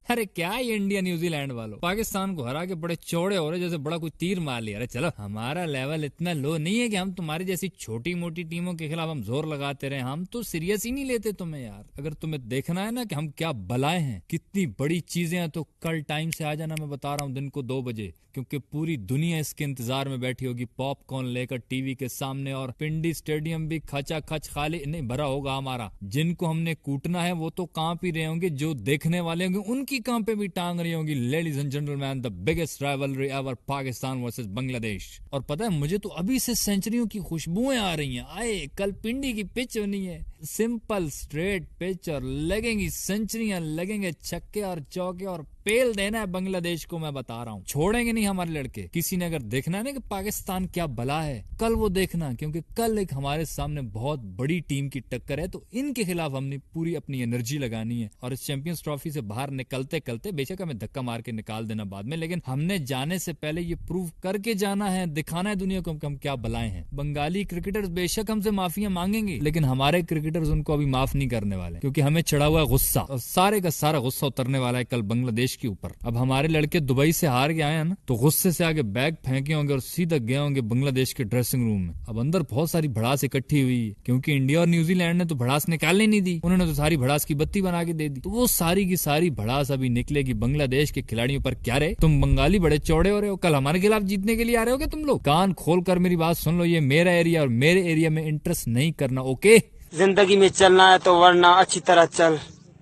अरे क्या ये इंडिया न्यूजीलैंड वालों पाकिस्तान को हरा के बड़े चौड़े हो रहे जैसे बड़ा कोई तीर मार लिया। अरे चलो, हमारा लेवल इतना लो नहीं है कि हम तुम्हारी जैसी छोटी मोटी टीमों के खिलाफ हम जोर लगाते रहे। हम तो सीरियस ही नहीं लेते तुम्हें यार। अगर तुम्हें देखना है ना कि हम क्या बलाए हैं, कितनी बड़ी चीजें हैं, तो कल टाइम से आ जाना। मैं बता रहा हूँ दिन को 2 बजे, क्योंकि पूरी दुनिया इसके इंतजार में बैठी होगी पॉपकॉर्न लेकर टीवी के सामने। और पिंडी स्टेडियम भी खचा खच खाली नहीं भरा होगा हमारा। जिनको हमने कूटना है वो तो कांप ही रहे होंगे, जो देखने वाले होंगे उनकी कांपे भी टांग रही होंगी। Ladies and gentleman, the biggest rivalry ever, Pakistan versus Bangladesh. और पता है, मुझे तो अभी से सेंचुरियों की खुशबुएं आ रही हैं। आए कल पिंडी की पिच होनी है, सिंपल स्ट्रेट पिच, और लगेंगी सेंचुरियां, लगेंगे छक्के और चौके, और पेल देना है बांग्लादेश को। मैं बता रहा हूँ, छोड़ेंगे नहीं हमारे लड़के। किसी ने अगर देखना है ना कि पाकिस्तान क्या भला है, कल वो देखना, क्योंकि कल एक हमारे सामने बहुत बड़ी टीम की टक्कर है। तो इनके खिलाफ हमने पूरी अपनी एनर्जी लगानी है। और इस चैंपियंस ट्रॉफी से बाहर निकलते निकलते बेशक हमें धक्का मार के निकाल देना बाद में, लेकिन हमने जाने से पहले ये प्रूव करके जाना है, दिखाना है दुनिया को हम क्या भलाए हैं। बंगाली क्रिकेटर्स बेशक हमसे माफिया मांगेंगे, लेकिन हमारे क्रिकेटर्स उनको अभी माफ नहीं करने वाले, क्योंकि हमें चढ़ा हुआ है गुस्सा, और सारे का सारा गुस्सा उतरने वाला है कल बांग्लादेश के ऊपर। अब हमारे लड़के दुबई से हार के आए हैं ना, तो गुस्से से आगे बैग फेंके होंगे और सीधा गए होंगे बांग्लादेश के ड्रेसिंग रूम में। अब अंदर बहुत सारी भड़ास इकट्ठी हुई है, क्योंकि इंडिया और न्यूजीलैंड ने तो भड़ास निकालने नहीं दी, उन्होंने तो सारी भड़ास की बत्ती बना के दे दी। तो वो सारी की सारी भड़ास अभी निकलेगी बांग्लादेश के खिलाड़ियों पर। क्या रे, तुम बंगाली बड़े चौड़े हो रहे हो, कल हमारे खिलाफ जीतने के लिए आ रहे हो क्या तुम लोग? कान खोल कर मेरी बात सुन लो, ये मेरा एरिया और मेरे एरिया में इंटरेस्ट नहीं करना, ओके? जिंदगी में चलना है तो वरना अच्छी तरह चल,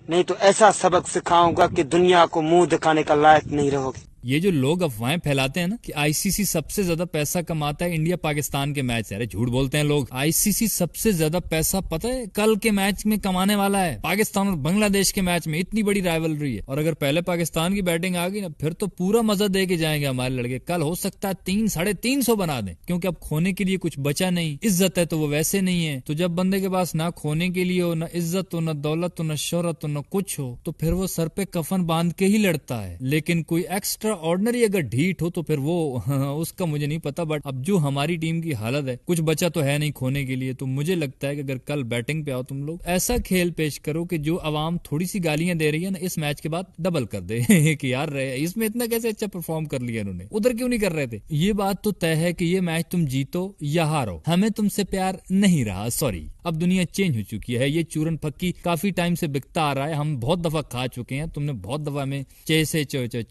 नहीं तो ऐसा सबक सिखाऊंगा कि दुनिया को मुंह दिखाने का लायक नहीं रहोगे। ये जो लोग अफवाहें फैलाते हैं ना कि आईसीसी सबसे ज्यादा पैसा कमाता है इंडिया पाकिस्तान के मैच से, अरे झूठ बोलते हैं लोग। आईसीसी सबसे ज्यादा पैसा पता है कल के मैच में कमाने वाला है, पाकिस्तान और बांग्लादेश के मैच में। इतनी बड़ी राइवलरी है, और अगर पहले पाकिस्तान की बैटिंग आ गई ना, फिर तो पूरा मजा दे के जाएंगे हमारे लड़के। कल हो सकता है 300-350 बना दें, क्योंकि अब खोने के लिए कुछ बचा नहीं। इज्जत है तो वो वैसे नहीं है, तो जब बंदे के पास ना खोने के लिए हो, ना इज्जत हो, ना दौलत हो, ना शोहरत हो, ना कुछ हो, तो फिर वो सर पे कफन बांध के ही लड़ता है। लेकिन कोई एक्स्ट्रा ऑर्डिनरी अगर ढीठ हो तो फिर वो उसका मुझे नहीं पता। बट अब जो हमारी टीम की हालत है, कुछ बचा तो है नहीं खोने के लिए। तो मुझे लगता है कि अगर कल बैटिंग पे आओ तुम लोग, ऐसा खेल पेश करो कि जो अवाम थोड़ी सी गालियां दे रही है ना, इस मैच के बाद डबल कर दे कि यार इसमें इतना कैसे अच्छा परफॉर्म कर लिया इन्होंने, उधर क्यों नहीं कर रहे थे। ये बात तो तय है कि ये मैच तुम जीतो या हारो, हमें तुमसे प्यार नहीं रहा, सॉरी। अब दुनिया चेंज हो चुकी है। ये चूरन फक्की काफी टाइम से बिकता आ रहा है, हम बहुत दफा खा चुके हैं, तुमने बहुत दफा में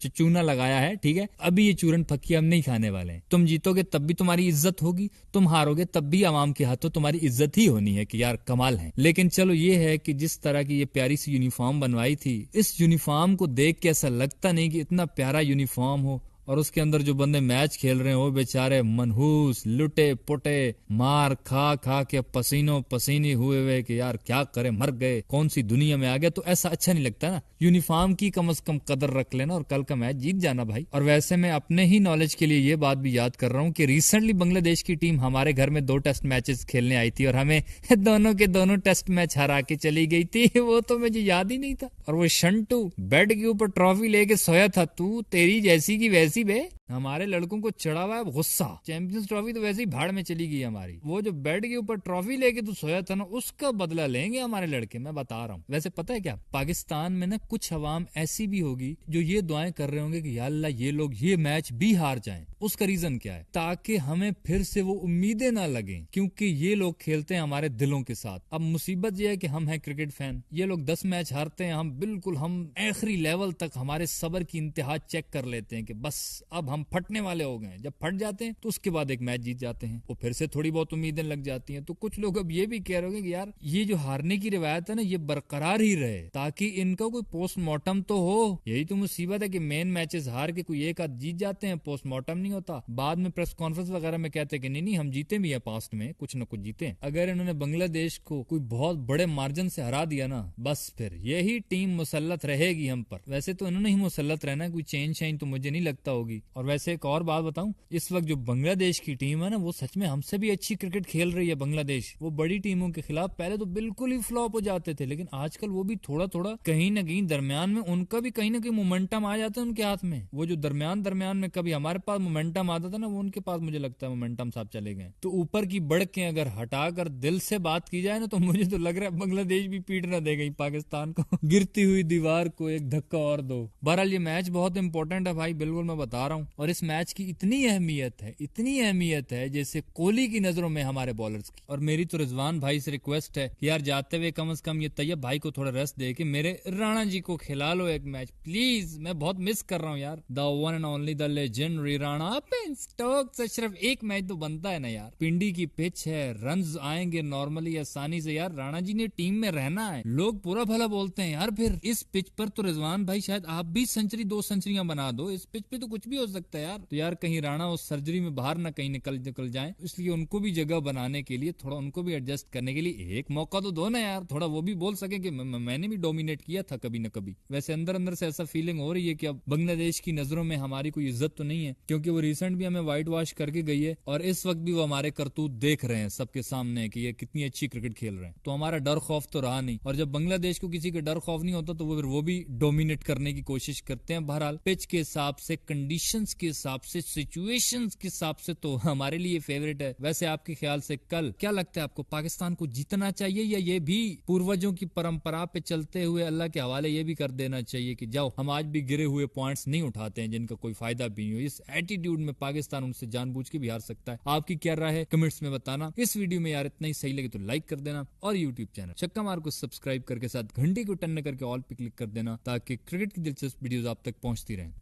चूना लगाया है, ठीक है। अभी ये चूरन फक्की हम नहीं खाने वाले हैं। तुम जीतोगे तब भी तुम्हारी इज्जत होगी, तुम हारोगे तब भी आवाम के हाथों तुम्हारी इज्जत ही होनी है कि यार कमाल है। लेकिन चलो ये है कि जिस तरह की ये प्यारी सी यूनिफॉर्म बनवाई थी, इस यूनिफॉर्म को देख के ऐसा लगता नहीं कि इतना प्यारा यूनिफॉर्म हो, और उसके अंदर जो बंदे मैच खेल रहे हैं वो बेचारे मनहूस, लुटे पुटे, मार खा खा के पसीनों पसीनी हुए हुए कि यार क्या करे, मर गए, कौन सी दुनिया में आ गए। तो ऐसा अच्छा नहीं लगता ना। यूनिफॉर्म की कम से कम कदर रख लेना और कल का मैच जीत जाना भाई। और वैसे मैं अपने ही नॉलेज के लिए ये बात भी याद कर रहा हूँ कि रिसेंटली बांग्लादेश की टीम हमारे घर में 2 टेस्ट मैचेस खेलने आई थी और हमें दोनों के दोनों टेस्ट मैच हरा के चली गई थी। वो तो मुझे याद ही नहीं था। और वो शंटू बेड के ऊपर ट्रॉफी लेके सोया था, तू तेरी जैसी की वैसी बे। हमारे लड़कों को चढ़ा हुआ है गुस्सा। चैंपियंस ट्रॉफी तो वैसे ही भाड़ में चली गई हमारी। वो जो बेड के ऊपर ट्रॉफी लेके तू सोया था ना, उसका बदला लेंगे हमारे लड़के, मैं बता रहा हूँ। वैसे पता है क्या, पाकिस्तान में ना कुछ अवाम ऐसी भी होगी जो ये दुआएं कर रहे होंगे कि या अल्लाह ये लोग ये मैच भी हार जाएं। उसका रीजन क्या है? ताकि हमें फिर से वो उम्मीदें ना लगे, क्योंकि ये लोग खेलते हैं हमारे दिलों के साथ। अब मुसीबत ये है कि हम हैं क्रिकेट फैन, ये लोग 10 मैच हारते हैं, हम आखिरी लेवल तक हमारे सब्र की इंतहा चेक कर लेते हैं कि बस अब हम फटने वाले हो गए हैं। जब फट जाते हैं तो उसके बाद एक मैच जीत जाते हैं, वो फिर से थोड़ी बहुत उम्मीदें लग जाती हैं। तो कुछ लोग अब ये भी कह रहे होंगे कि यार ये जो हारने की रिवायत है ना, ये बरकरार ही रहे, ताकि इनका कोई पोस्टमार्टम तो हो। यही तो मुसीबत है कि मेन मैचेस हार के कोई एक आध जीत जाते हैं, पोस्टमार्टम नहीं होता। बाद में प्रेस कॉन्फ्रेंस वगैरह में कहते हैं कि नहीं हम जीते भी है, पास्ट में कुछ न कुछ जीते। अगर इन्होंने बांग्लादेश को कोई बहुत बड़े मार्जिन से हरा दिया ना, बस फिर यही टीम मुसल्लत रहेगी हम पर। वैसे तो इन्होंने ही मुसल्लत रहना, कोई चेंज तो मुझे नहीं लगता होगी। और और वैसे एक और बात बताऊं, इस वक्त जो बांग्लादेश की टीम है ना, वो सच में हमसे भी अच्छी क्रिकेट खेल रही है। बांग्लादेश वो बड़ी टीमों के खिलाफ पहले तो बिल्कुल ही फ्लॉप हो जाते थे, लेकिन आजकल वो भी थोड़ा थोड़ा कहीं ना कहीं दरमियान में उनका भी कहीं ना कहीं मोमेंटम आ जाता है उनके हाथ में। वो जो दरमियान में कभी हमारे पास मोमेंटम आता था ना, वो उनके पास मुझे लगता है मोमेंटम साहब चले गए। तो ऊपर की बढ़के अगर हटाकर दिल से बात की जाए ना, तो मुझे तो लग रहा है बांग्लादेश भी पीट ना दे गई पाकिस्तान को गिरती हुई दीवार को एक धक्का और दो। बहरहाल ये मैच बहुत इंपॉर्टेंट है भाई, बिल्कुल मैं बता रहा हूँ। और इस मैच की इतनी अहमियत है जैसे कोहली की नजरों में हमारे बॉलर्स की। और मेरी तो रिजवान भाई से रिक्वेस्ट है कि यार जाते हुए कम से कम ये तैयब भाई को थोड़ा रेस्ट दे के मेरे राणा जी को खिला लो एक मैच प्लीज। मैं बहुत मिस कर रहा हूँ यार, the one and only the legendary Rana. Stokes से सिर्फ एक मैच तो बनता है ना यार, पिंडी की पिच है, रन्स आएंगे नॉर्मली आसानी से यार। राणा जी ने टीम में रहना है, लोग पूरा भला बोलते हैं यार। फिर इस पिच पर तो रिजवान भाई शायद आप भी सेंचुरी 2 सेंचुरियां बना दो, इस पिच पे तो कुछ भी हो सकता है यार। तो यार कहीं राणा उस सर्जरी में बाहर ना कहीं निकल जाए, इसलिए उनको भी जगह बनाने के लिए, थोड़ा उनको भी एडजस्ट करने के लिए एक मौका तो दो ना यार, थोड़ा वो भी बोल सके कि मैंने भी डोमिनेट किया था कभी न कभी। वैसे अंदर अंदर से ऐसा फीलिंग हो रही है कि अब बांग्लादेश की नजरों में हमारी कोई इज्जत तो नहीं है, क्योंकि वो रिसेंट भी हमें व्हाइट वॉश करके गई है और इस वक्त भी वो हमारे करतूत देख रहे हैं सबके सामने कि ये कितनी अच्छी क्रिकेट खेल रहे हैं। तो हमारा डर खौफ तो रहा नहीं, और जब बांग्लादेश को किसी का डर खौफ नहीं होता तो वो भी डोमिनेट करने की कोशिश करते हैं। बहरहाल पिच के हिसाब से, कंडीशंस के हिसाब से, सिचुएशंस के हिसाब से तो हमारे लिए फेवरेट है। वैसे आपके ख्याल से कल क्या लगता है आपको, पाकिस्तान को जीतना चाहिए या ये भी पूर्वजों की परंपरा पे चलते हुए अल्लाह के हवाले ये भी कर देना चाहिए कि जाओ हम आज भी गिरे हुए पॉइंट्स नहीं उठाते हैं जिनका कोई फायदा भी नहीं हो। इस एटीट्यूड में पाकिस्तान उनसे जानबूझ के भी हार सकता है। आपकी क्या राय है कमेंट्स में बताना। इस वीडियो में यार इतना ही सही लगे तो लाइक कर देना, और यूट्यूब चैनल छक्का मार को सब्सक्राइब करके साथ घंटे को टन करके ऑल पे क्लिक कर देना, ताकि क्रिकेट की दिलचस्प वीडियोस आप तक पहुंचती रहें।